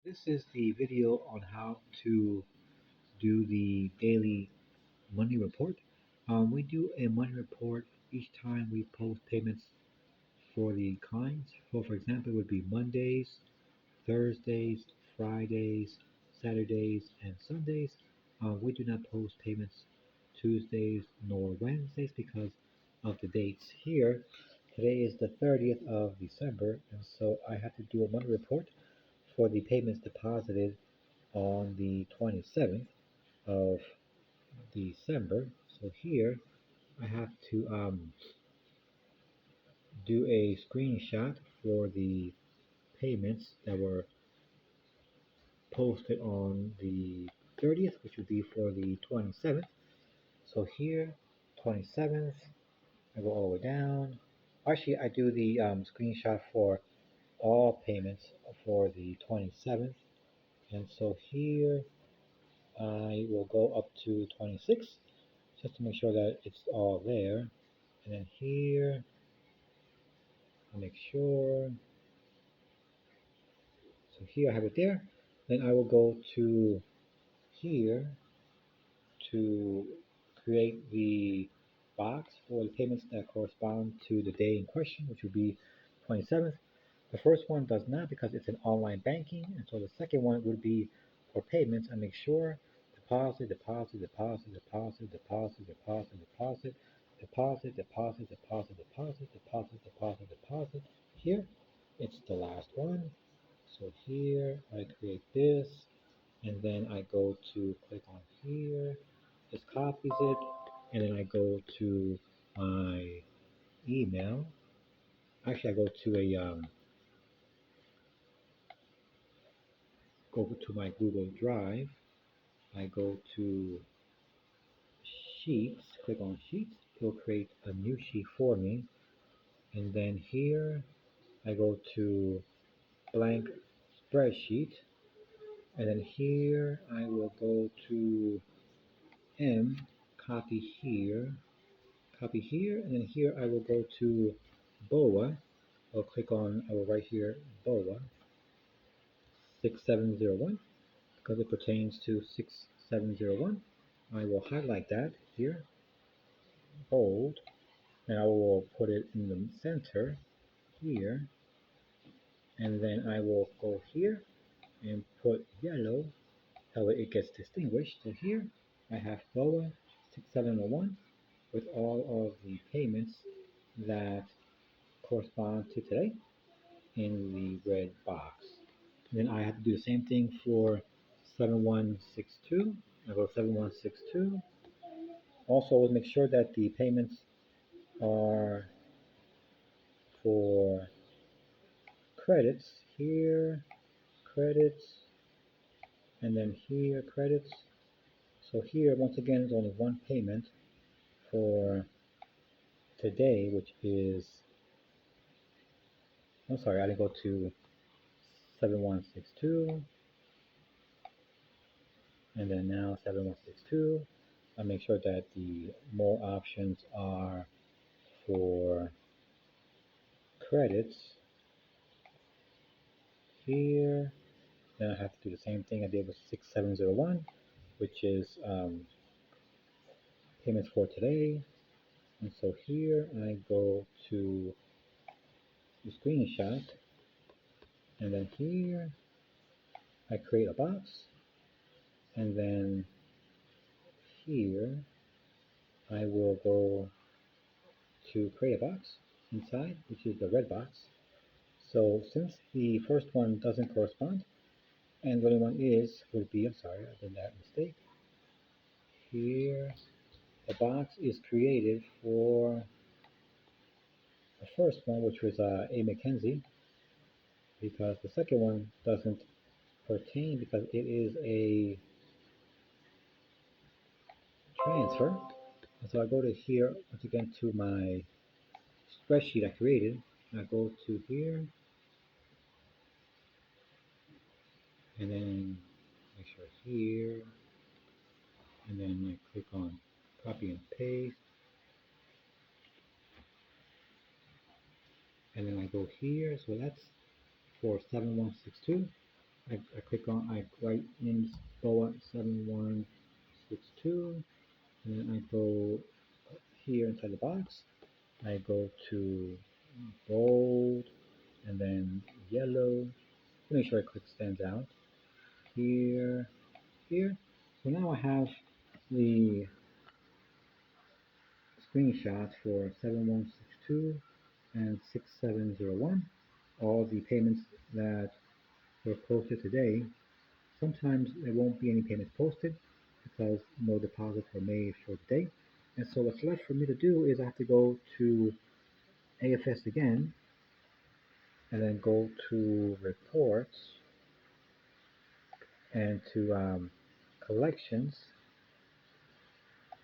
This is the video on how to do the daily money report. We do a money report each time we post payments for the clients. So, for example, it would be Mondays, Thursdays, Fridays, Saturdays, and Sundays. We do not post payments Tuesdays nor Wednesdays because of the dates here. Today is the 30th of December, and so I have to do a money report for the payments deposited on the 27th of December. So here I have to do a screenshot for the payments that were posted on the 30th, which would be for the 27th. So here, 27th, I go all the way down. Actually, I do the screenshot for all payments for the 27th. And so here, I will go up to 26 just to make sure that it's all there. And then here, I'll make sure. So here I have it there. Then I will go to here to create the box for the payments that correspond to the day in question, which would be 27th. The first one does not because it's an online banking, and so the second one would be for payments. I make sure deposit, deposit, deposit, deposit, deposit, deposit, deposit, deposit, deposit, deposit, deposit, deposit, deposit, deposit. Here, it's the last one. So here I create this, and then I go to click on here, just copies it, and then I go to my email. Actually, I go to my Google Drive. I go to Sheets, click on Sheets. It'll create a new sheet for me, and then here I go to blank spreadsheet, and then here I will go to M, copy here, and then here I will go to BOA. I will write here BOA 6701 because it pertains to 6701. I will highlight that here, bold, and I will put it in the center here, and then I will go here and put yellow, that way it gets distinguished. So here I have BOA 6701 with all of the payments that correspond to today in the red box. And then I have to do the same thing for 7162. I go 7162. Also, make sure that the payments are for credits. Here, credits, and then here, credits. So here, once again, is only one payment for today, which is, I'm sorry, I didn't go to 7162, and then now 7162. I make sure that the more options are for credits here. Then I have to do the same thing I did with 6701, which is payments for today. And so here I go to the screenshot, and then here I create a box, and then here I will go to create a box inside, which is the red box. So since the first one doesn't correspond, and the only one would be, I'm sorry, I did that mistake. Here, the box is created for the first one, which was A. McKenzie, because the second one doesn't pertain because it is a transfer. And so I go to here, once again, to my spreadsheet I created. I go to here, and then make sure here, and then I click on copy and paste, and then I go here. So that's for 7162. I write in BOA 7162, and then I go here inside the box. I go to bold, and then yellow. Make sure it quick stands out. Here, here. So now I have the screenshots for 7162 and 6701, all the payments that were posted today. Sometimes there won't be any payments posted because no deposits were made for the day. And so what's left for me to do is I have to go to AFS again and then go to reports and to collections.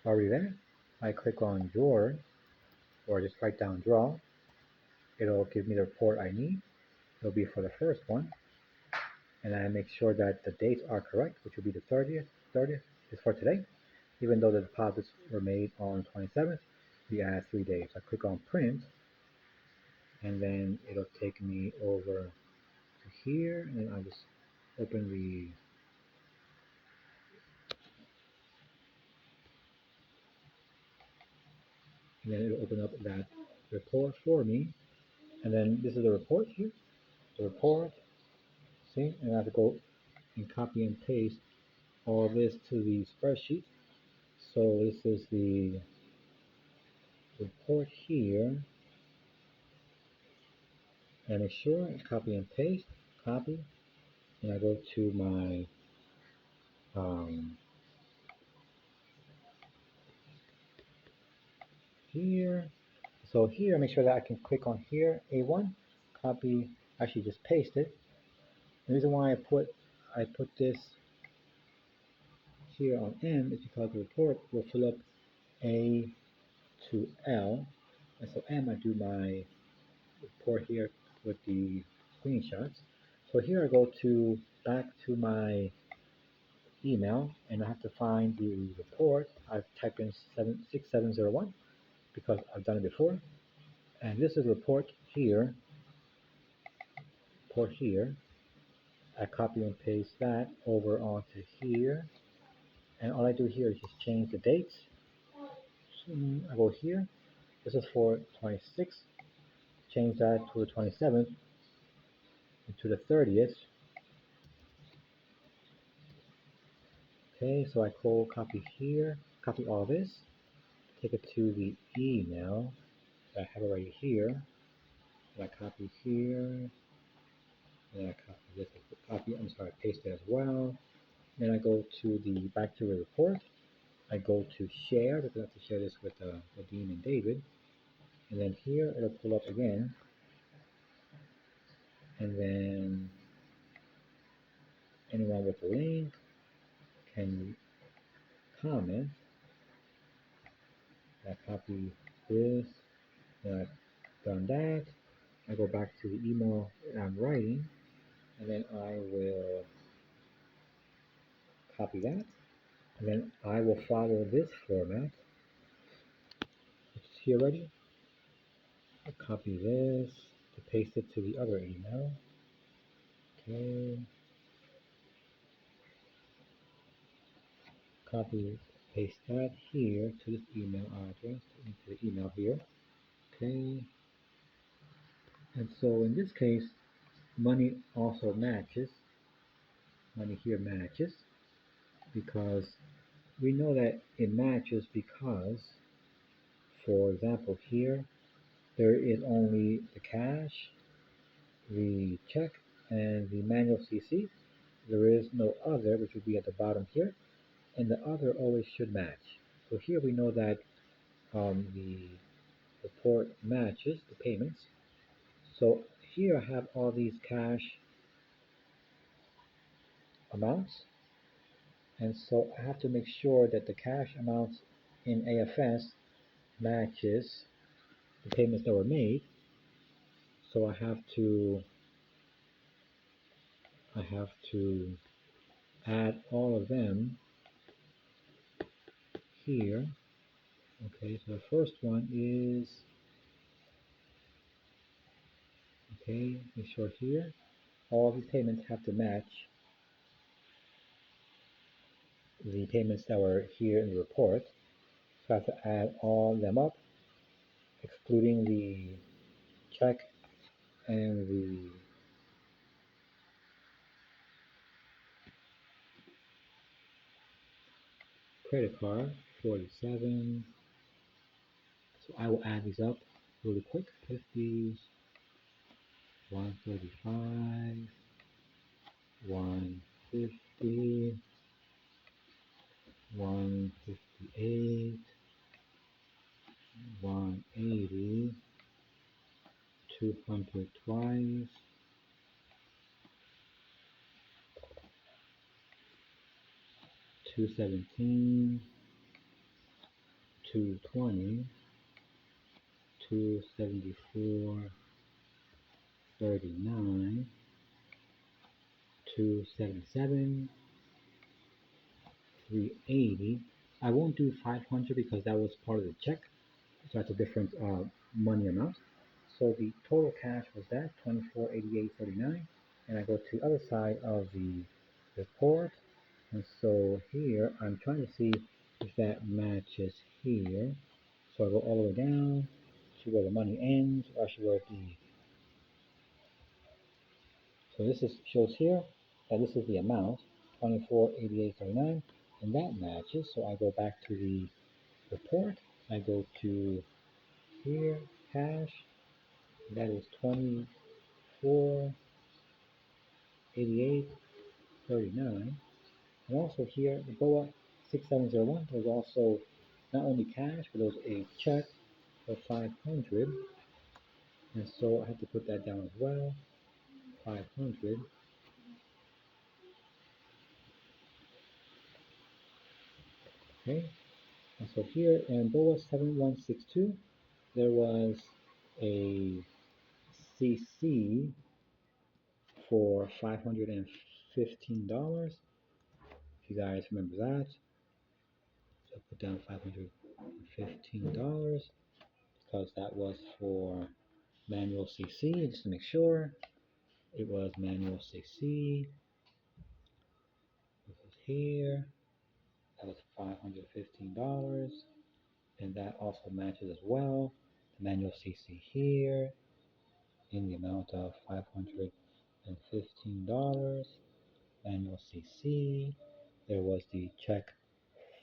Already there. I click on drawer or just write down draw. It'll give me the report I need. It'll be for the first one. And I make sure that the dates are correct, which will be the 30th. 30th is for today. Even though the deposits were made on the 27th, we add 3 days. I click on print, and then it'll take me over to here, and then I'll just open the and then it'll open up that report for me. And then this is the report here, the report, see, and I have to go and copy and paste all this to the spreadsheet. So this is the report here, and make sure I copy and paste, copy, and I go to my here. So here, make sure that I can click on here, A1, copy, actually just paste it. The reason why I put this here on M is because the report will fill up A to L, and so M I do my report here with the screenshots. So here I go to back to my email, and I have to find the report. I've typed in 6701 because I've done it before, and this is the report here. Report here. I copy and paste that over onto here, and all I do here is just change the dates. So I go here. This is for 26th. Change that to the 27th and to the 30th. Okay, so I copy here, copy all this, take it to the email. I have it right here. And I copy here. And I copy this. Paste it as well. Then I go to the back to the report. I go to share because I have to share this with Dean and David. And then here it'll pull up again. And then anyone with a link can comment. I copy this. Then I've done that. I go back to the email that I'm writing, and then I will copy that. And then I will follow this format. It's here ready. I copy this to paste it to the other email. Okay. Copy, paste that here to this email address, into the email here. Okay. And so in this case, money also matches. Money here matches because we know that it matches because, for example, here there is only the cash, the check, and the manual CC. There is no other, which would be at the bottom here, and the other always should match. So here we know that the report matches the payments. So here I have all these cash amounts, and so I have to make sure that the cash amounts in AFS matches the payments that were made. So I have to add all of them here. Okay, so the first one is, okay, make sure here all these payments have to match the payments that were here in the report. So I have to add all of them up, excluding the check and the credit card, 47. So I will add these up really quick. 50, 135, 150, 158, 180, 200 twice, 217, 220, 274, 39, 277, 380. I won't do 500 because that was part of the check, so that's a different money amount. So the total cash was that 2488.39, and I go to the other side of the report, and so here I'm trying to see if that matches here. So I go all the way down to where the money ends, or actually where the so this is shows here that this is the amount 2488.39, and that matches. So I go back to the report. I go to here cash. That is 2488.39. And also here, the BOA 6701, there's also not only cash, but there's a check for 500. And so I have to put that down as well. 500. Okay. And so here in BOA 7162, there was a CC for $515. If you guys remember that. So put down $515 because that was for manual CC, just to make sure it was manual CC. This is here. That was $515, and that also matches as well. The manual CC here in the amount of $515. Manual CC. There was the check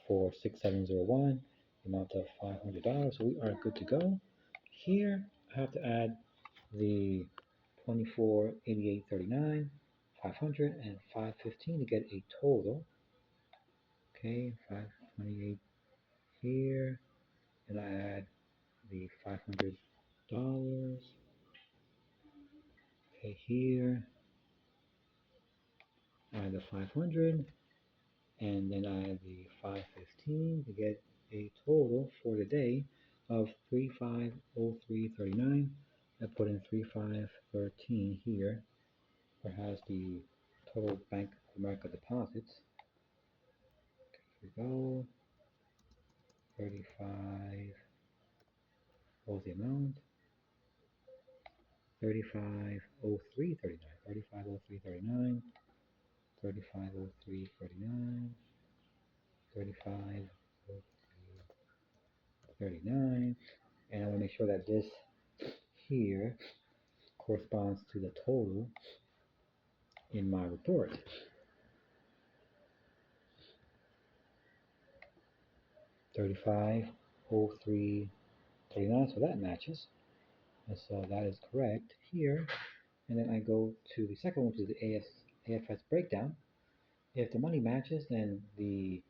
for 6701, the amount of $500. So we are good to go. Here I have to add the 2488.39, 500, and 515 to get a total. Okay, 528 here, and I add the $500. Okay, here, I add the 500, and then I add the 515 to get a total for the day of 3503.39. I put in 3513 here, where it has the total Bank of America deposits. Here we go. 35. What was the amount? 3503.39. 3503.39. 3503.39. 3503.39. And I want to make sure that this here corresponds to the total in my report. 3503.39. So that matches. And so that is correct here. And then I go to the second one, which is the AFS breakdown. If the money matches, then the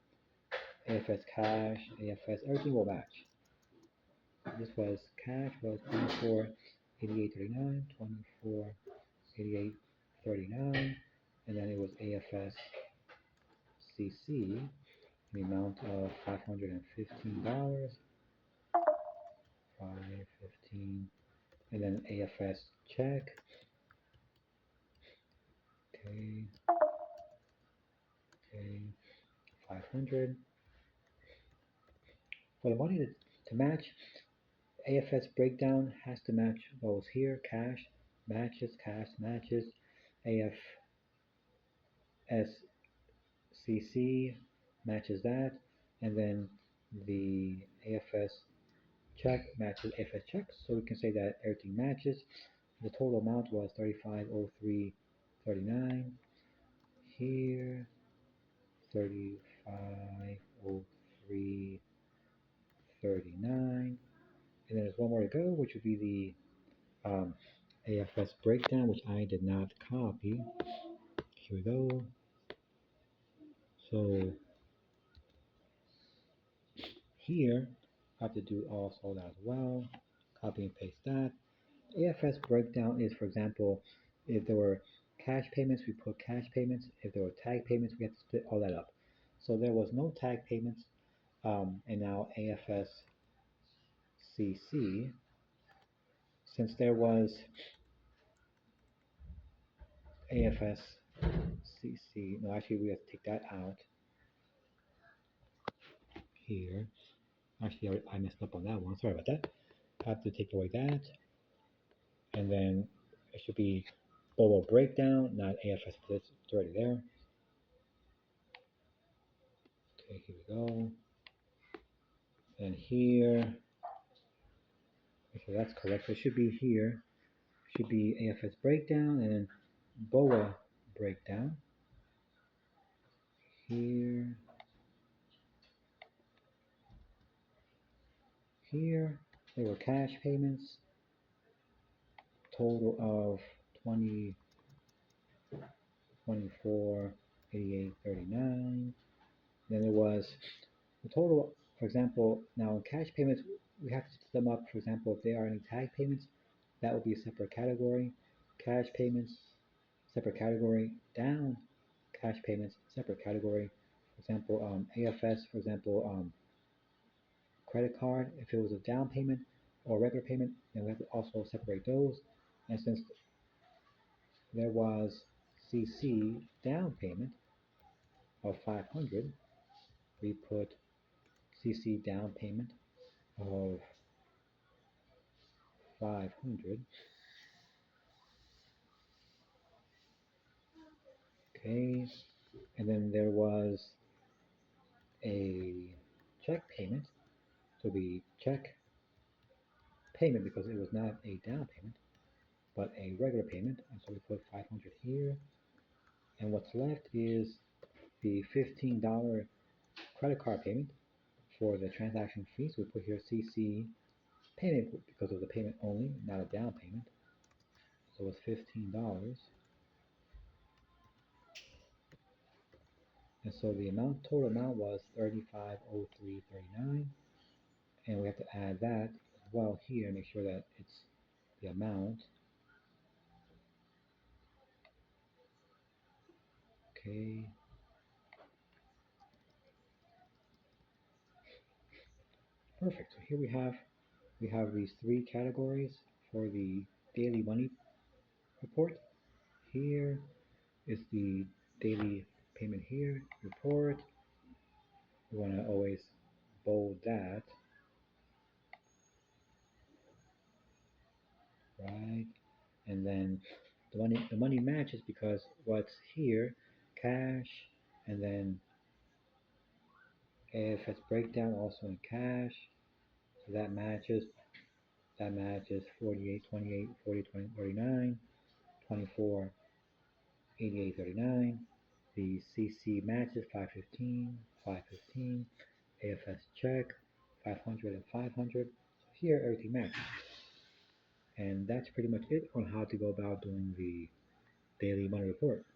AFS cash, AFS, everything will match. This was cash was 2488.39, 2488.39, and then it was AFS CC in the amount of $515, 515, and then AFS check. Okay, 500. For the money to match, AFS breakdown has to match what was here. Cash matches, AFS CC matches that, and then the AFS check matches AFS check, so we can say that everything matches. The total amount was 3503.39. Here, 3503.39, and then there's one more to go, which would be the AFS breakdown, which I did not copy. Here we go. So here, I have to do also that as well. Copy and paste that. AFS breakdown is, for example, if there were cash payments, we put cash payments. If there were tag payments, we have to split all that up. So there was no tag payments, and now AFS CC, since there was AFS CC, no, actually we have to take that out here. Actually, I messed up on that one. Sorry about that. I have to take away that, and then it should be BOA breakdown, not AFS splits. It's already there. Okay, here we go. And here, okay, that's correct. So it should be here. Should be AFS breakdown and then BOA breakdown. Here, here, there were cash payments, total of 20, 24, 88, 39. Then there was the total, for example, now in cash payments, we have to split them up. For example, if there are any tag payments, that will be a separate category. Cash payments, separate category. Down, cash payments, separate category. For example, AFS, for example, credit card, if it was a down payment or a regular payment, then we have to also separate those. And since there was CC down payment of 500, we put CC down payment of 500. Okay, and then there was a check payment, so we check payment because it was not a down payment, but a regular payment, and so we put 500 here. And what's left is the $15 credit card payment for the transaction fee. So we put here CC payment because it was a payment only, not a down payment. So it's $15. And so the total amount was 3503.39. And we have to add that as well here, make sure that it's the amount. Okay. Perfect. So here we have these three categories for the daily money report. Here is the daily payment here report. We want to always bold that, right? And then the money matches because what's here, cash, and then AFS breakdown also in cash. So that matches. That matches 48, 28, 40, 20, 39, 24, 88, 39. The CC matches 515, 515. AFS check 500 and 500. So here everything matches. And that's pretty much it on how to go about doing the daily money report.